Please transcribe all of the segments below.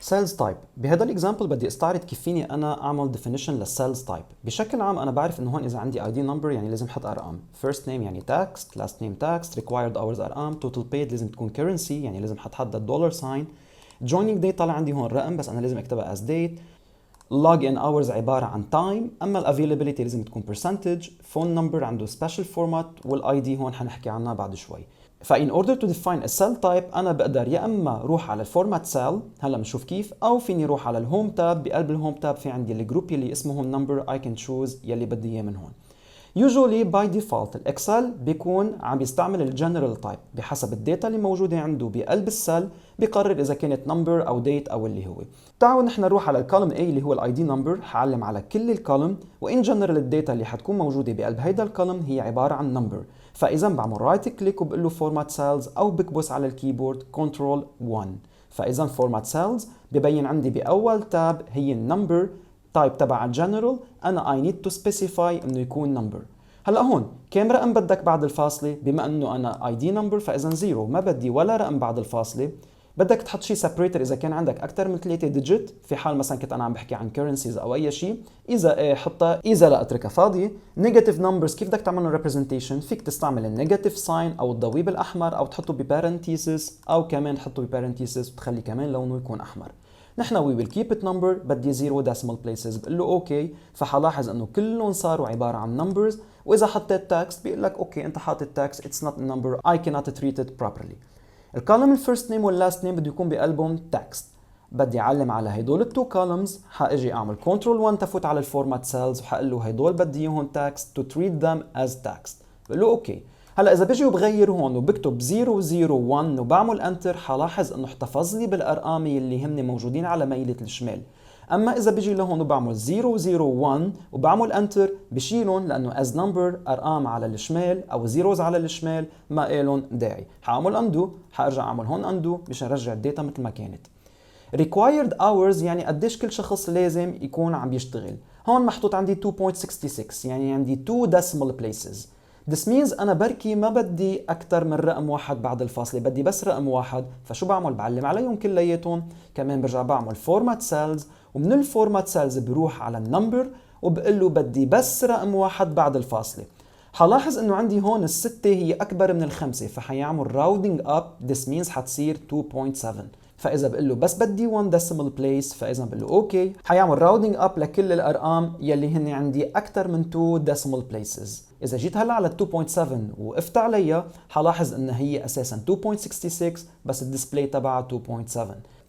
سيلز تايب. بهذا الاكزامبل بدي استعرض كيف فيني انا اعمل ديفينيشن للسيلز تايب. بشكل عام انا بعرف انه هون اذا عندي اي دي نمبر يعني لازم احط ارقام. فيرست نيم يعني تاكس، لاست نيم تاكس، ريكوايرد اورز ارقام، توتال بيد لازم تكون كرنسي يعني لازم حتحدد دولار ساين. جويننج ديت طلع عندي هون رقم بس انا لازم اكتبها از ديت. log in hours عبارة عن time، اما الافيلابيلتي لازم تكون percentage. phone number عنده special format، والاي دي هون حنحكي عنها بعد شوي. فإن order to define a cell type أنا بقدر يا إما روح على الفورمات سيل، هلا بنشوف كيف، أو فيني روح على الهوم تاب. بقلب الهوم تاب في عندي الجروب يلي اسمه number I can choose يلي بدي إياه من هون. usually by default الاكسل بيكون عم يستعمل الجنرال تايب بحسب الداتا اللي موجوده عنده بقلب السل، بيقرر اذا كانت نمبر او ديت او اللي هو. تعالوا نحن نروح على الكولوم A اللي هو الاي دي نمبر، حعلم على كل الكولوم، وان جنرال الداتا اللي حتكون موجوده بقلب هيدا الكولوم هي عباره عن نمبر. فاذا بعمل رايت كليك وبقول له فورمات سيلز او بكبس على الكيبورد كنترول 1. فاذا فورمات سيلز ببين عندي باول تاب هي النمبر تايب تبع الجنرال، انا اي نيد تو سبيسيفاي انه يكون نمبر. هلا هون كم رقم بدك بعد الفاصله؟ بما انه انا اي دي نمبر فاذا زيرو، ما بدي ولا رقم بعد الفاصله. بدك تحط شيء سيبريتر اذا كان عندك اكثر من 3 ديجيت، في حال مثلا كنت انا عم بحكي عن كرنسيز او اي شيء. اذا ايه حطها، اذا لا اتركها فاضيه. نيجاتيف نمبرز كيف بدك تعمل لهم ريبريزنتيشن؟ فيك تستعمل النيجاتيف ساين او الضويب الاحمر، او تحطه ببارنتيسس، او كمان تحطه ببارنتيسس وتخلي كمان لونه يكون احمر. نحن وي ويل كيب ات نمبر، بدي زيرو ديسيمال بليسز، بقول له اوكي. فحلاحظ انه كلهم صاروا عباره عن نمبرز. واذا حطيت تاكس بيقول لك اوكي انت حاطط تاكس، اتس نوت نمبر، اي كانت تريت ات بروبرلي. الكولوم الفيرست نيم واللاست نيم بده يكون بقلبهم تاكس. بدي اعلم على هدول التو كولومز، حاجي اعمل كنترول 1 تفوت على الفورمات سيلز، وحقول له هدول بدي اياهم تاكس تو تريت ذم از تاكس. بقول له اوكي. هلا اذا بجي وبغير هون وبكتب 001 وبعمل انتر، حلاحظ انه احتفظ لي بالارقام اللي هن موجودين على ميلة الشمال. اما اذا بجي لهون وبعمل 001 وبعمل انتر، بشيلهم لانه از نمبر ارقام على الشمال او زيروز على الشمال ما إلهم داعي. حاعمل اندو، حارجع اعمل هون اندو مشان ارجع الداتا مثل ما كانت. required hours يعني قديش كل شخص لازم يكون عم بيشتغل. هون محطوط عندي 2.66 يعني عندي 2 decimal places. This means أنا بركي ما بدي أكثر من رقم واحد بعد الفاصلة، بدي بس رقم واحد. فشو بعمل؟ بعلم عليهم كلياتهم. كمان برجع بعمل فورمات سيلز، ومن الفورمات سيلز بروح على النمبر وبقول له بدي بس رقم واحد بعد الفاصلة. حلاحظ انه عندي هون الستة هي اكبر من الخمسة، فحيعمل راوندينج اب. This means حتصير 2.7. فاذا بقول له بس بدي 1 decimal place، فاذا بقول له اوكي حيعمل راوندينج اب لكل الارقام يلي هن عندي اكثر من 2 decimal places. اذا جيت هلا على 2.7 وقفت عليها، حلاحظ ان هي اساسا 2.66 بس الديسبلاي تبعها 2.7.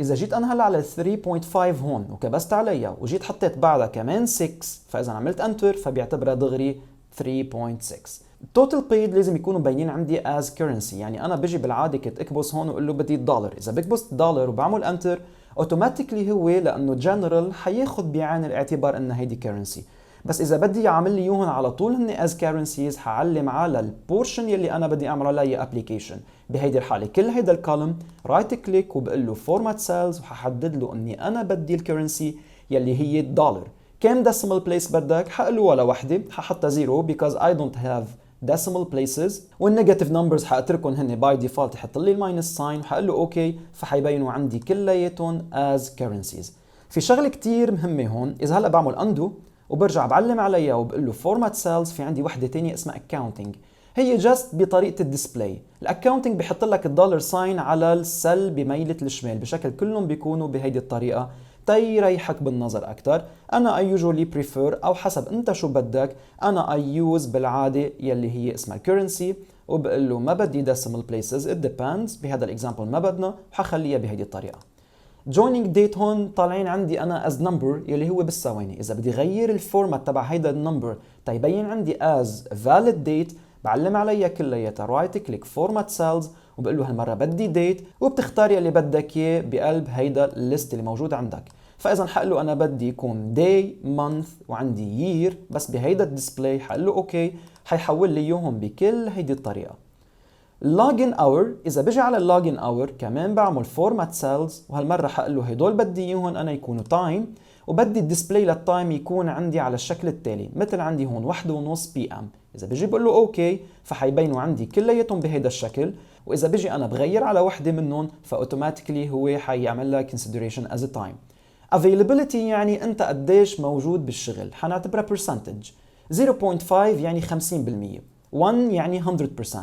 اذا جيت انا هلا على 3.5 هون وكبست عليها وجيت حطيت بعدها كمان 6، فاذا عملت انتر فبيعتبرها دغري 3.6. التوتال بيد لازم يكونوا باينين عندي از كرنسي، يعني انا بجي بالعاده كنت اكبس هون واقول له بدي الدولار. اذا بكبس دولار وبعمل انتر اوتوماتيكلي هو لانه جنرال حياخذ بعين الاعتبار ان هيدي كرنسي. بس اذا بدي يعمل لي اياهم على طول هن از كرنسيز، حعلم على البورشن يلي انا بدي اعمل عليه ابلكيشن. بهيدي الحاله كل هيدا الكولوم رايت كليك وبقول له فورمات سيلز، وححدد له اني انا بدي الكرنسي يلي هي الدولار. كم decimal place بدك؟ حقول له ولا وحده، ححطها 0 because I don't have decimal places. والنيجاتيف نمبرز حاتركهم هن باي ديفولت، يحط لي الماينس ساين وحقول له اوكي، فحيبينوا عندي كلياتهم از كرنسيز. في شغله كتير مهمه هون، اذا هلا بعمل اندو وبرجع بعلم عليها وبقول له فورمات سيلز، في عندي وحده ثانيه اسمها اكاونتنج. هي جاست بطريقه الديسبلاي. الاكاونتنج بحط لك الدولار ساين على السل بميله الشمال، بشكل كلهم بيكونوا بهيدي الطريقه تيريحك بالنظر اكثر. انا اي يوجولي بريفير او حسب انت شو بدك، انا اي يوز بالعاده يلي هي اسمها كرنسي، وبقول له ما بدي decimal places it depends. بهذا الاكزامبل ما بدنا، وحخليها بهيدي الطريقه. joining date هون طالعين عندي انا as number يلي هو بالثواني. اذا بدي غير الفورمات تبع هيدا النمبر تيبين عندي as valid date، بعلم عليها كلياتها رايت كليك فورمات سيلز وبقول له هالمره بدي ديت، وبتختار يلي بدك اياه بقلب هيدا الليست اللي موجود عندك. فاذا حقول له انا بدي يكون day month وعندي year بس بهيدا الديسبلاي، حقول له اوكي، حيحول لي اياهم بكل هيدي الطريقه. login hour، اذا بجي على login hour كمان بعمل فورمات سيلز، وهالمره حقول له هدول بدي اياهم انا يكونوا تايم، وبدي الديسبلاي للتايم يكون عندي على الشكل التالي. مثل عندي هون 1:30 PM. اذا بجي بقول له اوكي، فحيبينوا عندي كلياتهم بهيدا الشكل. واذا بيجي انا بغير على وحده منهم فاوتوماتيكلي هو حيعمل لها consideration as a time. availability يعني انت قديش موجود بالشغل، حنعتبرها percentage. 0.5 يعني 50%، 1 يعني 100%.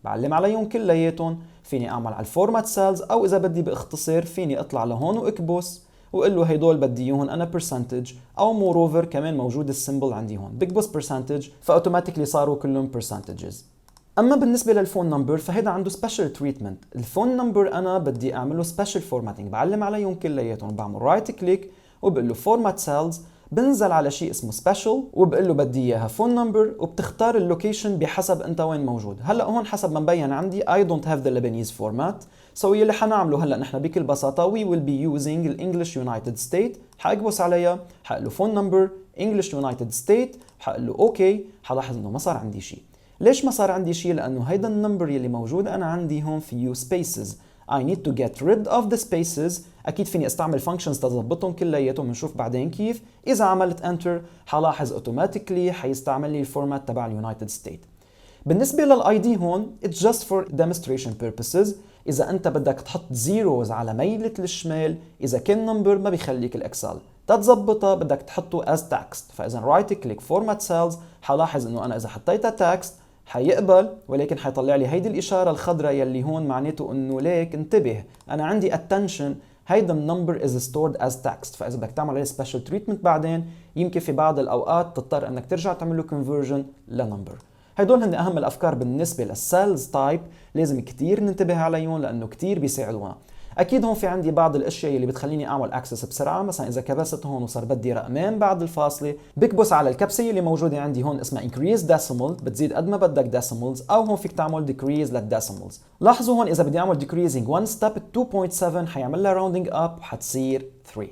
بعلم عليهم كلياتهم، فيني اعمل على الفورمات سيلز، او اذا بدي باختصار فيني اطلع لهون واكبس وقول له هيدول بدي اياهم انا percentage، او موروفر كمان موجود السيمبل عندي هون بكبس percentage فاوتوماتيكلي صاروا كلهم percentages. اما بالنسبه للفون نمبر فهيدا عنده سبيشال تريتمنت. الفون نمبر انا بدي اعمله سبيشال فورماتنج، بعلم عليهم كلياتهم، بعمل رايت كليك وبقول له فورمات سيلز، بنزل على شيء اسمه سبيشال وبقول له بدي اياها فون نمبر، وبتختار اللوكيشن بحسب انت وين موجود. هلا هون حسب ما مبين عندي I don't have the Lebanese format، سو يلي حنعمله هلا نحن بكل بساطه we will be using الانجلش يونايتد ستيت. حاكبس عليها، حقول له فون نمبر انجلش يونايتد ستيت، حقول له اوكي. حلاحظ انه ما صار عندي شيء. ليش ما صار عندي شيء؟ لانه هيدا النمبر يلي موجود انا عندي هون فيه spaces. I need to get rid of the spaces. اكيد فيني استعمل functions تضبطهم كلياتهم، بنشوف بعدين كيف. اذا عملت enter حلاحظ اوتوماتيكلي حيستعمل لي الفورمات تبع اليونايتد ستيت. بالنسبه للاي دي هون it's just for demonstration purposes. اذا انت بدك تحط زيروز على ميلة الشمال اذا كان نمبر ما بيخليك الاكسل. تتظبطها بدك تحطه as text. فاذا رايت كليك فورمات سيلز حلاحظ انه انا اذا حطيتها text حيقبل، ولكن حيطلع لي هيدي الاشاره الخضراء يلي هون معناته انه ليك انتبه انا عندي attention هيدا النمبر is stored as text. فاذا بدك تعمل عليه special treatment بعدين يمكن في بعض الاوقات تضطر انك ترجع تعمل له conversion لنمبر. هدول هن اهم الافكار بالنسبه للسيلز تايب، لازم كتير ننتبه عليهم لانه كتير بيساعدونا. اكيد هون في عندي بعض الاشياء اللي بتخليني اعمل اكسس بسرعه، مثلا اذا كبست هون وصار بدي رقمين بعد الفاصله بكبس على الكبسه اللي موجوده عندي هون اسمها increase decimal، بتزيد قد ما بدك decimals، او هون فيك تعمل decrease للديسيمالز. لاحظوا هون اذا بدي اعمل decreasing 1 step 2.7 حيعمل لها rounding up وحتصير 3.